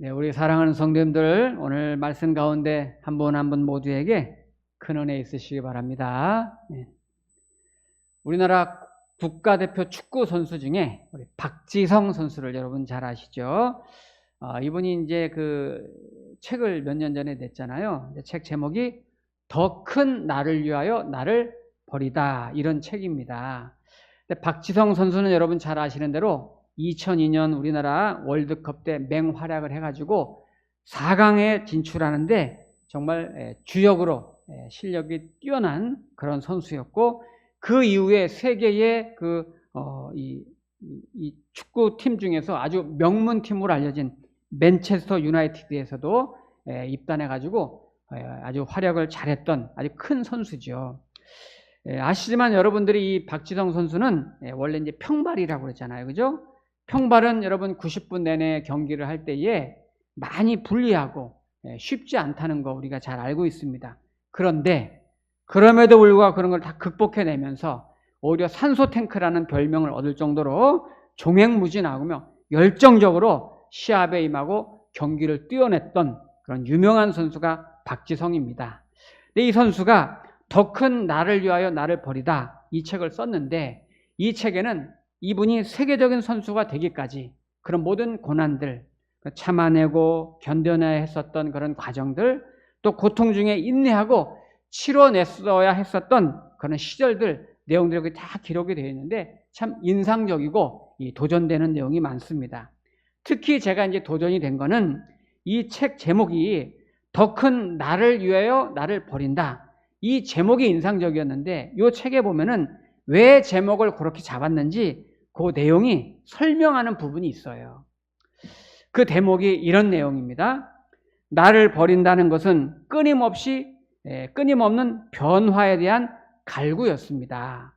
네, 우리 사랑하는 성도님들, 오늘 말씀 가운데 한 분 한 분 모두에게 큰 은혜 있으시기 바랍니다. 네. 우리나라 국가대표 축구 선수 중에 우리 박지성 선수를 여러분 잘 아시죠? 이분이 이제 그 책을 몇 년 전에 냈잖아요. 책 제목이 더 큰 나를 위하여 나를 버리다, 이런 책입니다. 박지성 선수는 여러분 잘 아시는 대로 2002년 우리나라 월드컵 때 맹활약을 해가지고 4강에 진출하는데 정말 주역으로 실력이 뛰어난 그런 선수였고, 그 이후에 세계의 이 축구팀 중에서 아주 명문팀으로 알려진 맨체스터 유나이티드에서도 입단해가지고 아주 활약을 잘했던 아주 큰 선수죠. 아시지만 여러분들이 이 박지성 선수는 원래 이제 평발이라고 그랬잖아요. 그죠? 평발은 여러분 90분 내내 경기를 할 때에 많이 불리하고 쉽지 않다는 거 우리가 잘 알고 있습니다. 그런데 그럼에도 불구하고 그런 걸 다 극복해내면서 오히려 산소 탱크라는 별명을 얻을 정도로 종횡무진하며 열정적으로 시합에 임하고 경기를 뛰어냈던 그런 유명한 선수가 박지성입니다. 근데 이 선수가 더 큰 나를 위하여 나를 버리다, 이 책을 썼는데, 이 책에는 이분이 세계적인 선수가 되기까지 그런 모든 고난들, 참아내고 견뎌내야 했었던 그런 과정들, 또 고통 중에 인내하고 치러냈어야 했었던 그런 시절들, 내용들이 다 기록이 되어 있는데 참 인상적이고 도전되는 내용이 많습니다. 특히 제가 이제 도전이 된 거는 이 책 제목이 더 큰 나를 위하여 나를 버린다, 이 제목이 인상적이었는데, 이 책에 보면은 왜 제목을 그렇게 잡았는지 그 내용이 설명하는 부분이 있어요. 그 대목이 이런 내용입니다. 나를 버린다는 것은 끊임없는 변화에 대한 갈구였습니다.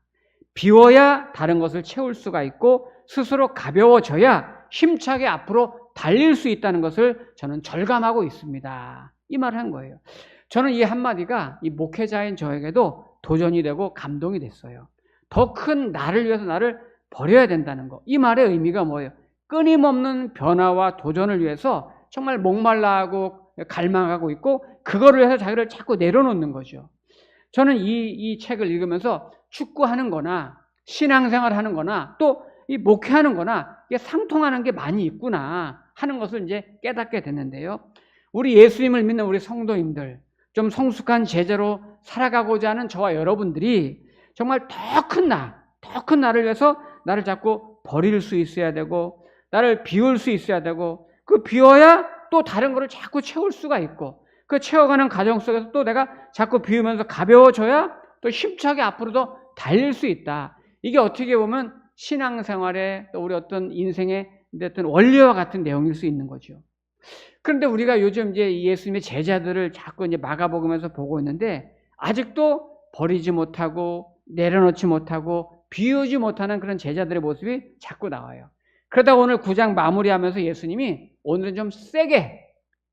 비워야 다른 것을 채울 수가 있고 스스로 가벼워져야 힘차게 앞으로 달릴 수 있다는 것을 저는 절감하고 있습니다. 이 말을 한 거예요. 저는 이 한마디가 이 목회자인 저에게도 도전이 되고 감동이 됐어요. 더 큰 나를 위해서 나를 버려야 된다는 거. 이 말의 의미가 뭐예요? 끊임없는 변화와 도전을 위해서 정말 목말라하고 갈망하고 있고, 그거를 위해서 자기를 자꾸 내려놓는 거죠. 저는 이 책을 읽으면서 축구하는 거나 신앙생활 하는 거나 또 이 목회하는 거나 이게 상통하는 게 많이 있구나 하는 것을 이제 깨닫게 됐는데요. 우리 예수님을 믿는 우리 성도님들, 좀 성숙한 제자로 살아가고자 하는 저와 여러분들이 정말 더 큰 나를 위해서 나를 자꾸 버릴 수 있어야 되고, 나를 비울 수 있어야 되고, 그 비워야 또 다른 거를 자꾸 채울 수가 있고, 그 채워가는 과정 속에서 또 내가 자꾸 비우면서 가벼워져야 또 힘차게 앞으로도 달릴 수 있다. 이게 어떻게 보면 신앙생활에 또 우리 어떤 인생의 어떤 원리와 같은 내용일 수 있는 거죠. 그런데 우리가 요즘 이제 예수님의 제자들을 자꾸 이제 마가복음에서 보고 있는데, 아직도 버리지 못하고 내려놓지 못하고 비우지 못하는 그런 제자들의 모습이 자꾸 나와요. 그러다가 오늘 9장 마무리하면서 예수님이 오늘은 좀 세게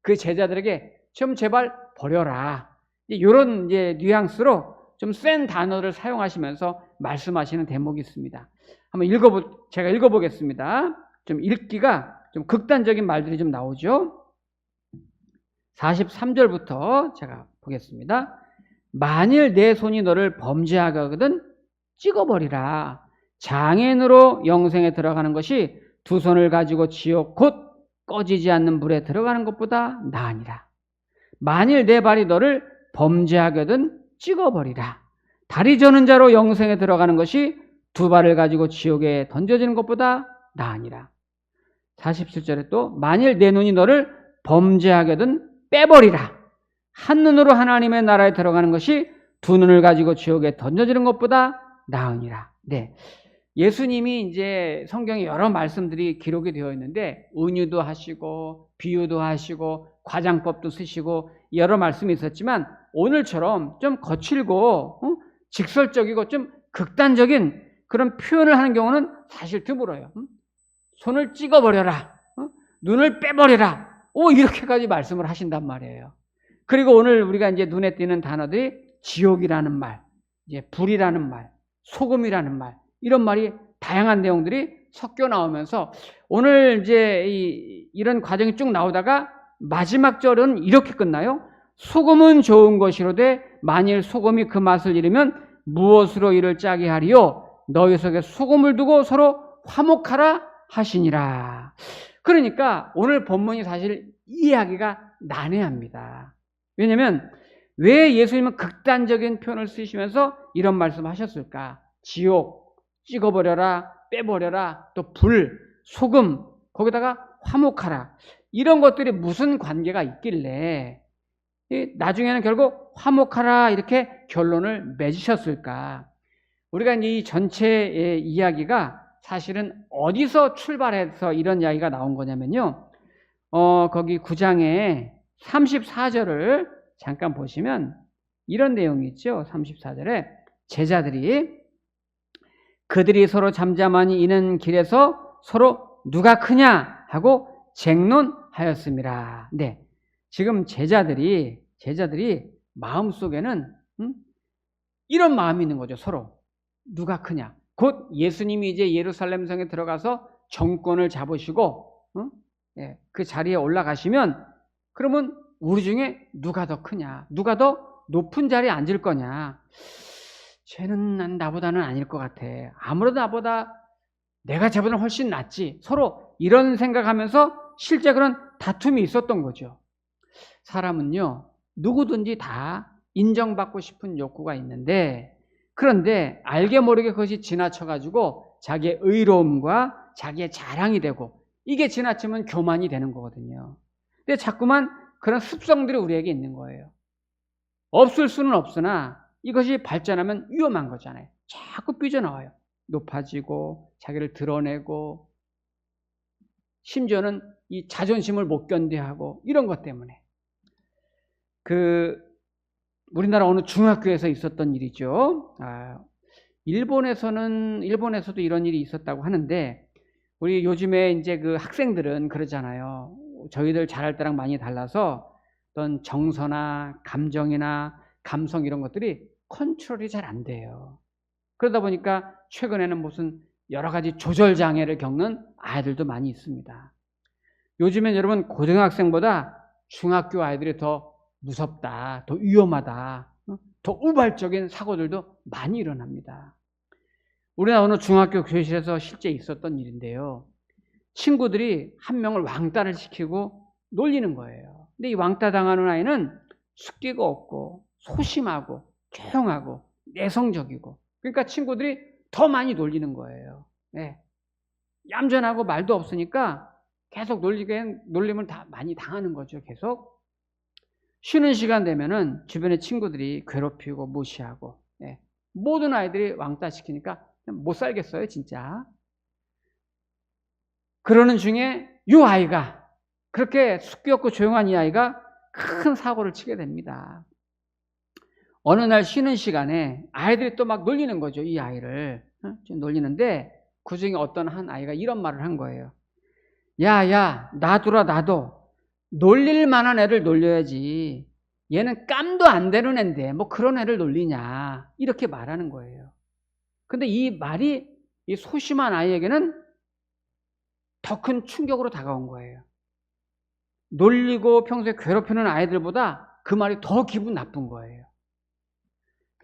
그 제자들에게 좀 제발 버려라, 이런 이제 뉘앙스로 좀 센 단어를 사용하시면서 말씀하시는 대목이 있습니다. 한번 제가 읽어보겠습니다. 좀 읽기가 좀 극단적인 말들이 좀 나오죠. 43절부터 제가 보겠습니다. 만일 내 손이 너를 범죄하게 하거든 찍어버리라. 장애인으로 영생에 들어가는 것이 두 손을 가지고 지옥 곧 꺼지지 않는 불에 들어가는 것보다 나으니라. 만일 내 발이 너를 범죄하거든 찍어버리라. 다리 저는 자로 영생에 들어가는 것이 두 발을 가지고 지옥에 던져지는 것보다 나으니라. 47절에 또 만일 내 눈이 너를 범죄하거든 빼버리라. 한 눈으로 하나님의 나라에 들어가는 것이 두 눈을 가지고 지옥에 던져지는 것보다 나으니라. 네, 예수님이 이제 성경에 여러 말씀들이 기록이 되어 있는데, 은유도 하시고 비유도 하시고 과장법도 쓰시고 여러 말씀이 있었지만, 오늘처럼 좀 거칠고 직설적이고 좀 극단적인 그런 표현을 하는 경우는 사실 드물어요. 손을 찍어버려라, 눈을 빼버려라, 이렇게까지 말씀을 하신단 말이에요. 그리고 오늘 우리가 이제 눈에 띄는 단어들이 지옥이라는 말, 이제 불이라는 말, 소금이라는 말, 이런 말이 다양한 내용들이 섞여 나오면서 오늘 이제 이런 과정이 쭉 나오다가 마지막 절은 이렇게 끝나요. 소금은 좋은 것이로되 만일 소금이 그 맛을 잃으면 무엇으로 이를 짜게 하리요? 너희 속에 소금을 두고 서로 화목하라 하시니라. 그러니까 오늘 본문이 사실 이해하기가 난해합니다. 왜냐하면 왜 예수님은 극단적인 표현을 쓰시면서 이런 말씀하셨을까? 지옥, 찍어버려라, 빼버려라, 또 불, 소금, 거기다가 화목하라. 이런 것들이 무슨 관계가 있길래 나중에는 결국 화목하라 이렇게 결론을 맺으셨을까? 우리가 이 전체의 이야기가 사실은 어디서 출발해서 이런 이야기가 나온 거냐면요. 거기 9장에 34절을 잠깐 보시면 이런 내용이 있죠. 34절에 제자들이 그들이 서로 잠잠하니 이는 길에서 서로 누가 크냐 하고 쟁론하였습니다. 네, 지금 제자들이 마음속에는 이런 마음이 있는 거죠. 서로 누가 크냐. 곧 예수님이 이제 예루살렘 성에 들어가서 정권을 잡으시고 그 자리에 올라가시면 그러면 우리 중에 누가 더 크냐, 누가 더 높은 자리에 앉을 거냐. 쟤는 나보다는 아닐 것 같아. 아무래도 나보다 내가 쟤보다 훨씬 낫지. 서로 이런 생각하면서 실제 그런 다툼이 있었던 거죠. 사람은요, 누구든지 다 인정받고 싶은 욕구가 있는데, 그런데 알게 모르게 그것이 지나쳐가지고 자기의 의로움과 자기의 자랑이 되고, 이게 지나치면 교만이 되는 거거든요. 근데 자꾸만 그런 습성들이 우리에게 있는 거예요. 없을 수는 없으나 이것이 발전하면 위험한 거잖아요. 자꾸 삐져나와요. 높아지고 자기를 드러내고 심지어는 이 자존심을 못 견뎌하고 이런 것 때문에. 우리나라 어느 중학교에서 있었던 일이죠. 일본에서도 이런 일이 있었다고 하는데, 우리 요즘에 이제 그 학생들은 그러잖아요. 저희들 자랄 때랑 많이 달라서 어떤 정서나 감정이나 감성 이런 것들이 컨트롤이 잘 안 돼요. 그러다 보니까 최근에는 무슨 여러 가지 조절 장애를 겪는 아이들도 많이 있습니다. 요즘엔 여러분 고등학생보다 중학교 아이들이 더 무섭다, 더 위험하다, 더 우발적인 사고들도 많이 일어납니다. 우리나라 어느 중학교 교실에서 실제 있었던 일인데요. 친구들이 한 명을 왕따를 시키고 놀리는 거예요. 근데 이 왕따 당하는 아이는 숫기가 없고 소심하고 조용하고 내성적이고, 그러니까 친구들이 더 많이 놀리는 거예요. 네. 얌전하고 말도 없으니까 계속 놀림을 다 많이 당하는 거죠. 계속. 쉬는 시간 되면은 주변의 친구들이 괴롭히고 무시하고, 모든 아이들이 왕따 시키니까 못 살겠어요, 진짜. 그러는 중에 이 아이가, 그렇게 숫기 없고 조용한 이 아이가 큰 사고를 치게 됩니다. 어느 날 쉬는 시간에 아이들이 또 막 놀리는 거죠, 이 아이를. 놀리는데 그 중에 어떤 한 아이가 이런 말을 한 거예요. 야, 놔두라, 놔둬. 놀릴 만한 애를 놀려야지. 얘는 깜도 안 되는 애인데 뭐 그런 애를 놀리냐. 이렇게 말하는 거예요. 근데 이 말이 이 소심한 아이에게는 더 큰 충격으로 다가온 거예요. 놀리고 평소에 괴롭히는 아이들보다 그 말이 더 기분 나쁜 거예요.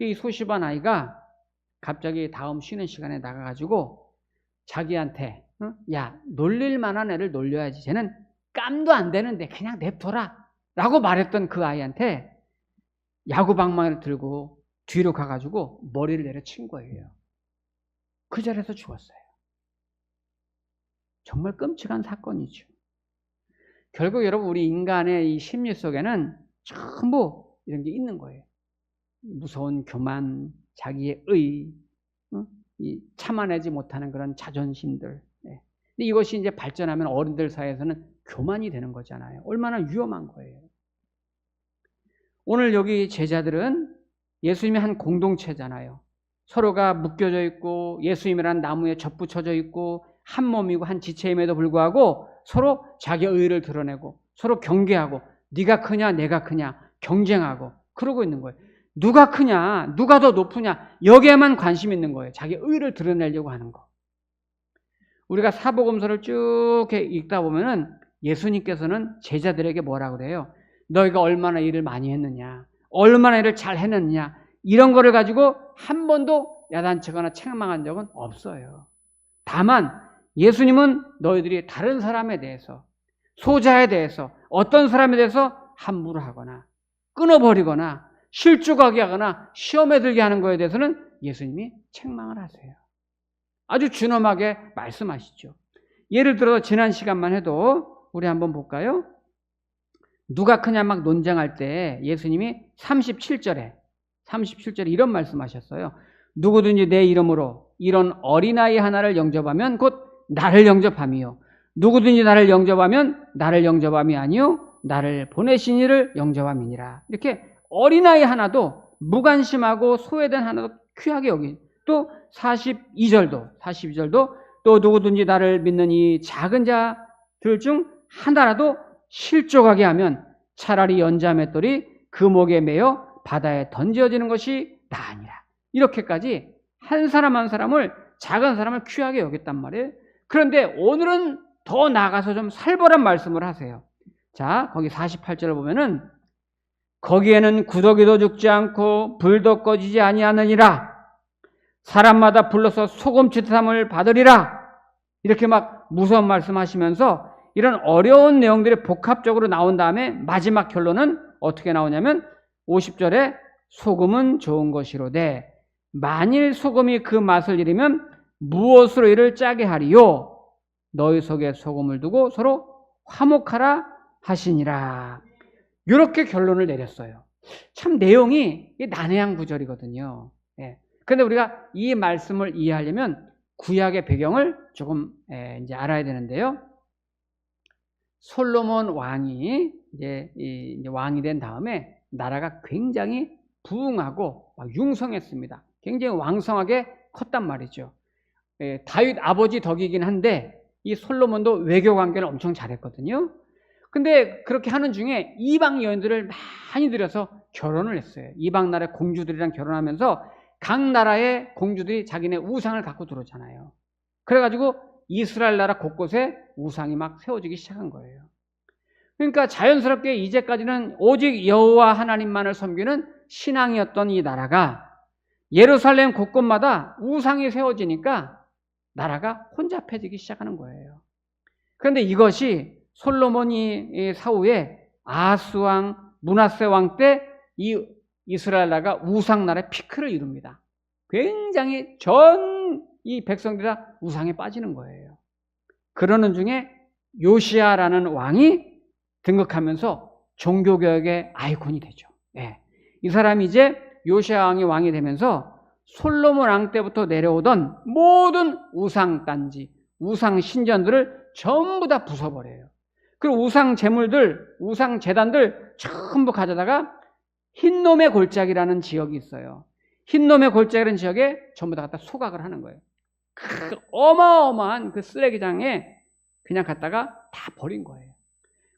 이 소심한 아이가 갑자기 다음 쉬는 시간에 나가가지고 자기한테 야, 놀릴 만한 애를 놀려야지. 쟤는 깜도 안 되는데 그냥 냅둬라 라고 말했던 그 아이한테 야구방망이를 들고 뒤로 가가지고 머리를 내려친 거예요. 그 자리에서 죽었어요. 정말 끔찍한 사건이죠. 결국 여러분, 우리 인간의 이 심리 속에는 전부 이런 게 있는 거예요. 무서운 교만, 자기의 이 참아내지 못하는 그런 자존심들. 근데 이것이 이제 발전하면 어른들 사이에서는 교만이 되는 거잖아요. 얼마나 위험한 거예요. 오늘 여기 제자들은 예수님의 한 공동체잖아요. 서로가 묶여져 있고 예수님이란 나무에 접붙여져 있고 한 몸이고 한 지체임에도 불구하고 서로 자기의 의의를 드러내고 서로 경계하고 네가 크냐 내가 크냐 경쟁하고 그러고 있는 거예요. 누가 크냐 누가 더 높으냐 여기에만 관심 있는 거예요. 자기의 의의를 드러내려고 하는 거. 우리가 사복음서를 쭉 읽다 보면은 예수님께서는 제자들에게 뭐라 그래요? 너희가 얼마나 일을 많이 했느냐, 얼마나 일을 잘 해냈느냐, 이런 거를 가지고 한 번도 야단치거나 책망한 적은 없어요. 다만 예수님은 너희들이 다른 사람에 대해서, 소자에 대해서, 어떤 사람에 대해서 함부로 하거나 끊어버리거나 실족하게 하거나 시험에 들게 하는 거에 대해서는 예수님이 책망을 하세요. 아주 준엄하게 말씀하시죠. 예를 들어 지난 시간만 해도 우리 한번 볼까요? 누가 크냐 막 논쟁할 때 예수님이 37절에 이런 말씀하셨어요. 누구든지 내 이름으로 이런 어린아이 하나를 영접하면 곧 나를 영접함이요, 누구든지 나를 영접하면 나를 영접함이 아니요 나를 보내신 이를 영접함이니라. 이렇게 어린아이 하나도 무관심하고 소외된 하나도 귀하게 여기, 또 42절도 또 누구든지 나를 믿는 이 작은 자들 중 하나라도 실족하게 하면 차라리 연자맷돌이 그 목에 매어 바다에 던져지는 것이 나으니라. 이렇게까지 한 사람 한 사람을, 작은 사람을 귀하게 여겼단 말이에요. 그런데 오늘은 더 나아가서 좀 살벌한 말씀을 하세요. 자, 거기 48절을 보면은 거기에는 구더기도 죽지 않고 불도 꺼지지 아니하느니라. 사람마다 불러서 소금치듯함을 받으리라. 이렇게 막 무서운 말씀하시면서 이런 어려운 내용들이 복합적으로 나온 다음에 마지막 결론은 어떻게 나오냐면 50절에 소금은 좋은 것이로되 만일 소금이 그 맛을 잃으면 무엇으로 이를 짜게 하리요? 너희 속에 소금을 두고 서로 화목하라 하시니라. 이렇게 결론을 내렸어요. 참 내용이 난해한 구절이거든요. 그런데 우리가 이 말씀을 이해하려면 구약의 배경을 조금 이제 알아야 되는데요. 솔로몬 왕이 이제 왕이 된 다음에 나라가 굉장히 부흥하고 융성했습니다. 굉장히 왕성하게 컸단 말이죠. 다윗 아버지 덕이긴 한데 이 솔로몬도 외교 관계를 엄청 잘했거든요. 근데 그렇게 하는 중에 이방 여인들을 많이 들여서 결혼을 했어요. 이방 나라의 공주들이랑 결혼하면서 각 나라의 공주들이 자기네 우상을 갖고 들어오잖아요. 그래가지고 이스라엘 나라 곳곳에 우상이 막 세워지기 시작한 거예요. 그러니까 자연스럽게 이제까지는 오직 여호와 하나님만을 섬기는 신앙이었던 이 나라가 예루살렘 곳곳마다 우상이 세워지니까 나라가 혼잡해지기 시작하는 거예요. 그런데 이것이 솔로몬이 사후에 아하스 왕, 므낫세 왕 때 이 이스라엘 나라가 우상 나라의 피크를 이룹니다. 굉장히 전 이 백성들이 다 우상에 빠지는 거예요. 그러는 중에 요시야라는 왕이 등극하면서 종교개혁의 아이콘이 되죠. 이 사람이 이제 요시야 왕이 왕이 되면서 솔로몬 왕 때부터 내려오던 모든 우상 단지, 우상 신전들을 전부 다 부숴버려요. 그리고 우상 제물들, 우상 제단들 전부 가져다가 흰놈의 골짜기라는 지역이 있어요. 흰놈의 골짜기라는 지역에 전부 다 갖다 소각을 하는 거예요. 그 어마어마한 그 쓰레기장에 그냥 갖다가 다 버린 거예요.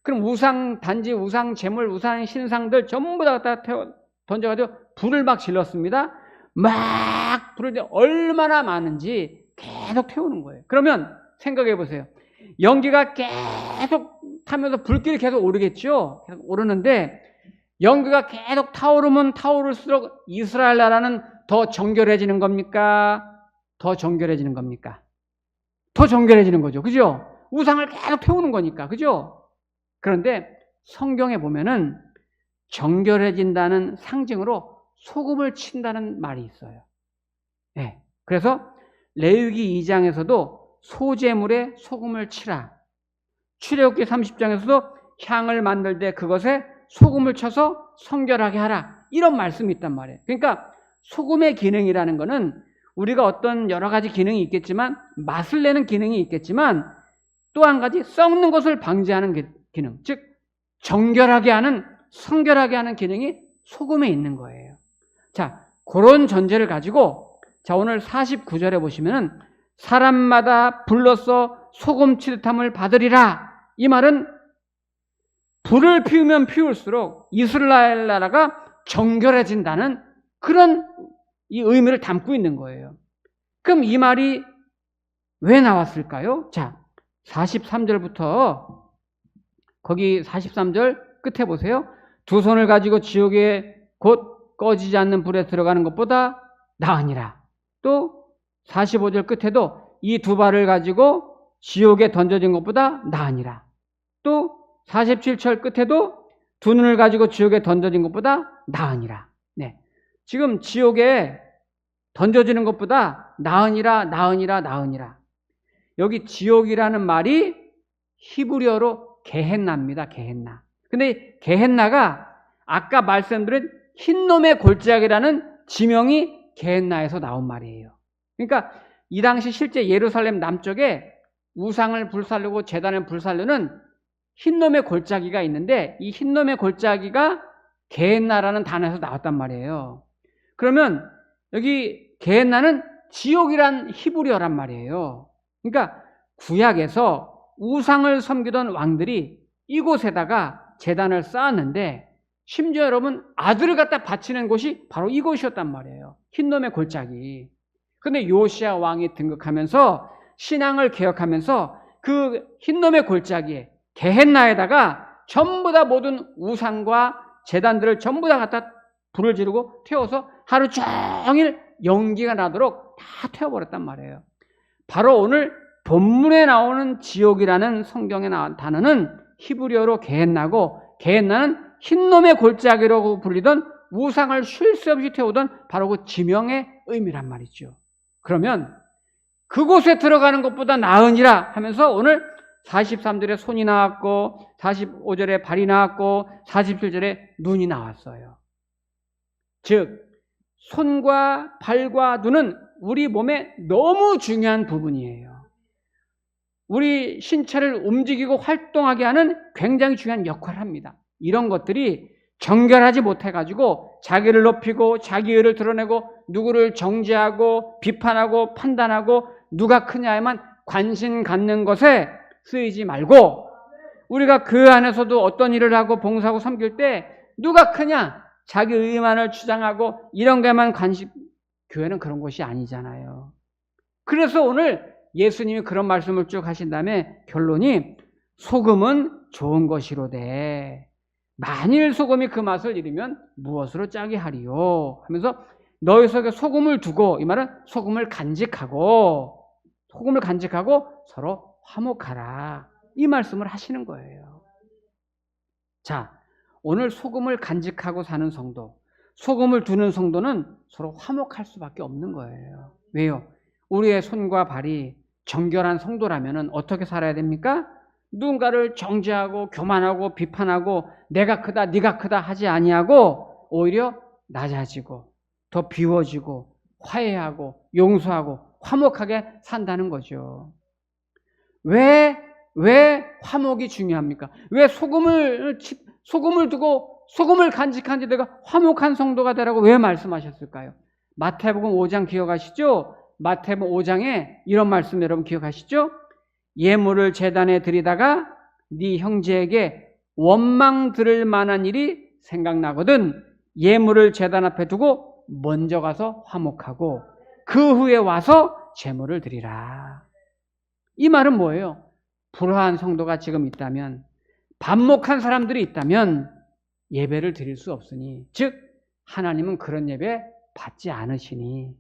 그럼 우상 단지, 우상 제물, 우상 신상들 전부 다 갖다 던져가지고 불을 막 질렀습니다. 막 불을 얼마나 많은지 계속 태우는 거예요. 그러면 생각해 보세요. 연기가 계속 타면서 불길이 계속 오르겠죠. 계속 오르는데 연기가 계속 타오르면 타오를수록 이스라엘 나라는 더 정결해지는 겁니까? 더 정결해지는 겁니까? 더 정결해지는 거죠. 그죠? 우상을 계속 태우는 거니까. 그죠? 그런데 성경에 보면은 정결해진다는 상징으로 소금을 친다는 말이 있어요. 그래서 레위기 2장에서도 소제물에 소금을 치라. 출애굽기 30장에서도 향을 만들 때 그것에 소금을 쳐서 성결하게 하라. 이런 말씀이 있단 말이에요. 그러니까 소금의 기능이라는 거는 우리가 어떤 여러 가지 기능이 있겠지만, 맛을 내는 기능이 있겠지만 또 한 가지 썩는 것을 방지하는 기능, 즉 정결하게 하는, 성결하게 하는 기능이 소금에 있는 거예요. 자, 그런 전제를 가지고 자, 오늘 49절에 보시면은 사람마다 불로써 소금 치듯함을 받으리라. 이 말은 불을 피우면 피울수록 이스라엘 나라가 정결해진다는 그런 이 의미를 담고 있는 거예요. 그럼 이 말이 왜 나왔을까요? 자, 43절부터 거기 43절 끝에 보세요. 두 손을 가지고 지옥에 곧 꺼지지 않는 불에 들어가는 것보다 나으니라. 또 45절 끝에도 이 두 발을 가지고 지옥에 던져진 것보다 나으니라. 또 47절 끝에도 두 눈을 가지고 지옥에 던져진 것보다 나으니라. 네. 지금 지옥에 던져지는 것보다 나으니라, 나으니라, 나으니라. 여기 지옥이라는 말이 히브리어로 게헨나입니다. 게헨나. 근데 게헨나가 아까 말씀드린 흰놈의 골짜기라는 지명이 게헨나에서 나온 말이에요. 그러니까 이 당시 실제 예루살렘 남쪽에 우상을 불살르고 제단을 불살르는 흰놈의 골짜기가 있는데 이 흰놈의 골짜기가 게헨나라는 단어에서 나왔단 말이에요. 그러면 여기 게헨나는 지옥이란 히브리어란 말이에요. 그러니까 구약에서 우상을 섬기던 왕들이 이곳에다가 제단을 쌓았는데 심지어 여러분 아들을 갖다 바치는 곳이 바로 이곳이었단 말이에요. 흰놈의 골짜기. 그런데 요시야 왕이 등극하면서 신앙을 개혁하면서 그 흰놈의 골짜기에 게헨나에다가 전부 다 모든 우상과 제단들을 전부 다 갖다 불을 지르고 태워서 하루 종일 연기가 나도록 다 태워버렸단 말이에요. 바로 오늘 본문에 나오는 지옥이라는 성경에 나온 단어는 히브리어로 게헨나고 게헨나는 흰놈의 골짜기라고 불리던 우상을 쉴 새 없이 태우던 바로 그 지명의 의미란 말이죠. 그러면 그곳에 들어가는 것보다 나으니라 하면서 오늘 43절에 손이 나왔고 45절에 발이 나왔고 47절에 눈이 나왔어요. 즉 손과 발과 눈은 우리 몸에 너무 중요한 부분이에요. 우리 신체를 움직이고 활동하게 하는 굉장히 중요한 역할을 합니다. 이런 것들이 정결하지 못해가지고 자기를 높이고 자기의를 드러내고 누구를 정죄하고 비판하고 판단하고 누가 크냐에만 관심 갖는 것에 쓰이지 말고 우리가 그 안에서도 어떤 일을 하고 봉사하고 섬길 때 누가 크냐 자기 의만을 주장하고 이런 것에만 관심. 교회는 그런 것이 아니잖아요. 그래서 오늘 예수님이 그런 말씀을 쭉 하신 다음에 결론이 소금은 좋은 것이로되 만일 소금이 그 맛을 잃으면 무엇으로 짜게 하리요 하면서 너희 속에 소금을 두고, 이 말은 소금을 간직하고 서로 화목하라, 이 말씀을 하시는 거예요. 자, 오늘 소금을 간직하고 사는 성도, 소금을 두는 성도는 서로 화목할 수밖에 없는 거예요. 왜요? 우리의 손과 발이 정결한 성도라면 어떻게 살아야 됩니까? 누군가를 정죄하고 교만하고 비판하고 내가 크다 네가 크다 하지 아니하고 오히려 낮아지고 더 비워지고 화해하고 용서하고 화목하게 산다는 거죠. 왜 화목이 중요합니까? 왜 소금을 두고 소금을 간직한 자들과 화목한 성도가 되라고 왜 말씀하셨을까요? 마태복음 5장 기억하시죠? 마태복음 5장에 이런 말씀 여러분 기억하시죠? 예물을 제단에 드리다가 네 형제에게 원망 들을 만한 일이 생각나거든 예물을 제단 앞에 두고 먼저 가서 화목하고 그 후에 와서 제물을 드리라. 이 말은 뭐예요? 불화한 성도가 지금 있다면, 반목한 사람들이 있다면 예배를 드릴 수 없으니, 즉 하나님은 그런 예배 받지 않으시니,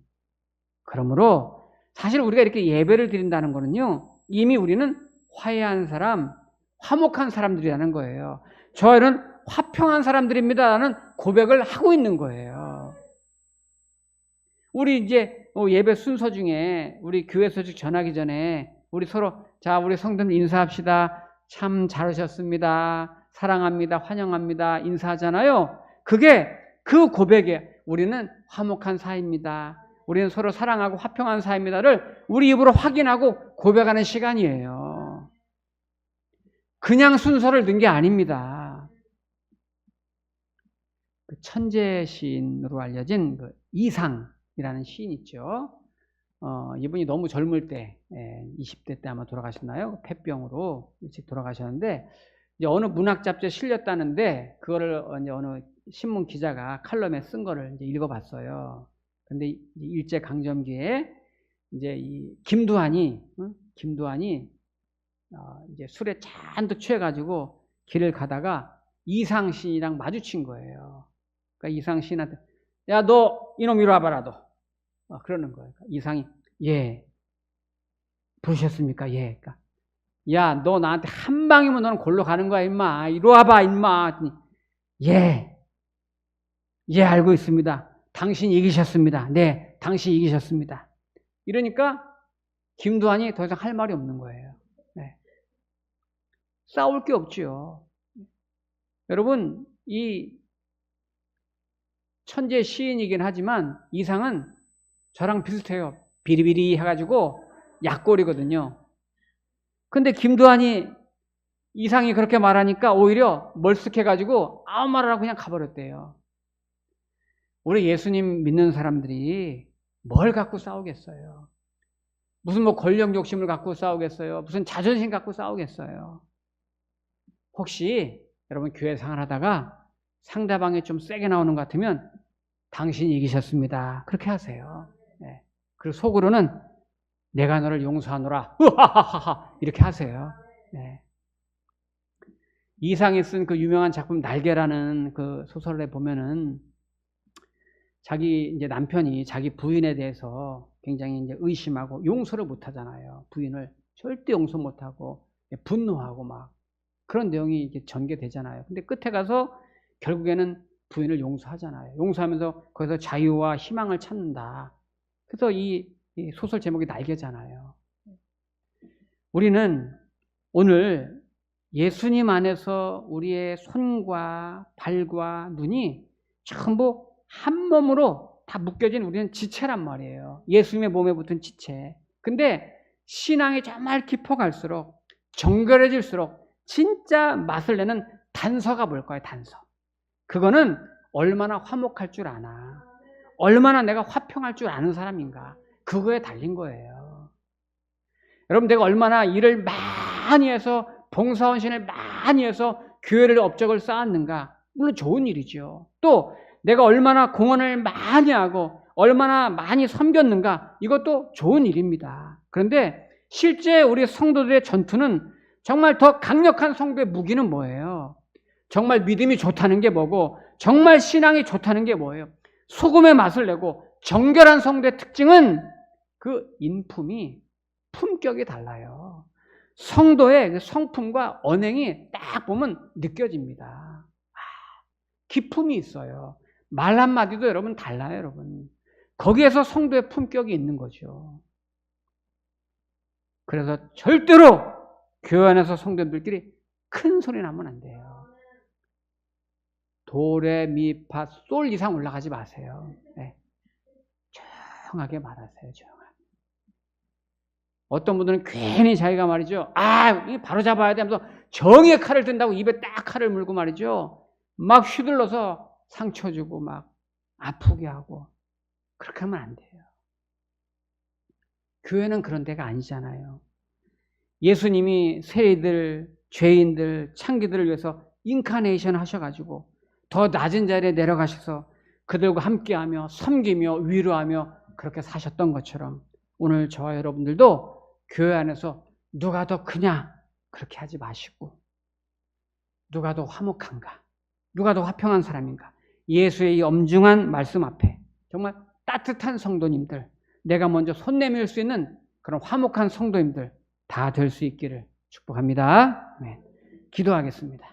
그러므로 사실 우리가 이렇게 예배를 드린다는 거는요, 이미 우리는 화해한 사람, 화목한 사람들이라는 거예요. 저희는 화평한 사람들입니다라는 고백을 하고 있는 거예요. 우리 이제 예배 순서 중에 우리 교회 소식 전하기 전에 우리 서로 자 우리 성도님 인사합시다. 참 잘하셨습니다. 사랑합니다. 환영합니다. 인사하잖아요. 그게 그 고백에 우리는 화목한 사이입니다. 우리는 서로 사랑하고 화평한 사이입니다를 우리 입으로 확인하고 고백하는 시간이에요. 그냥 순서를 넣은 게 아닙니다. 천재 시인으로 알려진 이상이라는 시인 있죠. 이분이 너무 젊을 때 20대 때 아마 돌아가셨나요? 폐병으로 일찍 돌아가셨는데 이제 어느 문학 잡지에 실렸다는데 그거를 이제 어느 신문 기자가 칼럼에 쓴 거를 이제 읽어봤어요. 근데 일제 강점기에 이제 이 김두한이 이제 술에 잔뜩 취해가지고 길을 가다가 이상신이랑 마주친 거예요. 그러니까 이상신한테 야, 너 이놈 이리 와봐라 너. 그러는 거예요. 이상이 예. 부르셨습니까? 예. 그러니까 야, 너 나한테 한 방이면 너는 골로 가는 거야 임마. 이리 와봐 임마. 예. 예, 알고 있습니다. 당신 이기셨습니다. 네, 당신 이기셨습니다. 이러니까 김두한이 더 이상 할 말이 없는 거예요. 네. 싸울 게 없지요. 여러분, 이 천재 시인이긴 하지만 이상은 저랑 비슷해요. 비리비리 해가지고 약골이거든요. 근데 김두한이 이상이 그렇게 말하니까 오히려 멀쓱해가지고 아무 말 안 하고 그냥 가버렸대요. 우리 예수님 믿는 사람들이 뭘 갖고 싸우겠어요? 무슨 뭐 권력 욕심을 갖고 싸우겠어요? 무슨 자존심 갖고 싸우겠어요? 혹시 여러분 교회 생활하다가 상대방이 좀 세게 나오는 것 같으면 당신이 이기셨습니다. 그렇게 하세요. 네. 그리고 속으로는 내가 너를 용서하노라. 으하하하 이렇게 하세요. 네. 이상이 쓴 그 유명한 작품 날개라는 그 소설에 보면은 자기 이제 남편이 자기 부인에 대해서 굉장히 이제 의심하고 용서를 못 하잖아요. 부인을 절대 용서 못 하고 분노하고 막 그런 내용이 이게 전개되잖아요. 근데 끝에 가서 결국에는 부인을 용서하잖아요. 용서하면서 거기서 자유와 희망을 찾는다. 그래서 이 소설 제목이 날개잖아요. 우리는 오늘 예수님 안에서 우리의 손과 발과 눈이 전부 한 몸으로 다 묶여진 우리는 지체란 말이에요. 예수님의 몸에 붙은 지체. 근데 신앙이 정말 깊어갈수록 정결해질수록 진짜 맛을 내는 단서가 뭘까요? 단서. 그거는 얼마나 화목할 줄 아나. 얼마나 내가 화평할 줄 아는 사람인가. 그거에 달린 거예요. 여러분 내가 얼마나 일을 많이 해서 봉사원신을 많이 해서 교회를 업적을 쌓았는가. 물론 좋은 일이죠. 또 내가 얼마나 공헌을 많이 하고 얼마나 많이 섬겼는가. 이것도 좋은 일입니다. 그런데 실제 우리 성도들의 전투는 정말 더 강력한 성도의 무기는 뭐예요? 정말 믿음이 좋다는 게 뭐고 정말 신앙이 좋다는 게 뭐예요? 소금의 맛을 내고 정결한 성도의 특징은 그 인품이 품격이 달라요. 성도의 성품과 언행이 딱 보면 느껴집니다. 기품이 있어요. 말 한마디도 여러분 달라요, 여러분. 거기에서 성도의 품격이 있는 거죠. 그래서 절대로 교회 안에서 성도들끼리 큰 소리 나면 안 돼요. 도레미파솔 이상 올라가지 마세요. 네. 조용하게 말하세요. 조용하게. 어떤 분들은 괜히 자기가 말이죠. 바로 잡아야 돼 하면서 정의의 칼을 든다고 입에 딱 칼을 물고 말이죠. 막 휘둘러서 상처 주고 막 아프게 하고 그렇게 하면 안 돼요. 교회는 그런 데가 아니잖아요. 예수님이 세리들, 죄인들, 창기들을 위해서 인카네이션 하셔가지고 더 낮은 자리에 내려가셔서 그들과 함께하며 섬기며 위로하며 그렇게 사셨던 것처럼 오늘 저와 여러분들도 교회 안에서 누가 더 크냐 그렇게 하지 마시고 누가 더 화목한가 누가 더 화평한 사람인가 예수의 이 엄중한 말씀 앞에 정말 따뜻한 성도님들 내가 먼저 손 내밀 수 있는 그런 화목한 성도님들 다 될 수 있기를 축복합니다. 네. 기도하겠습니다.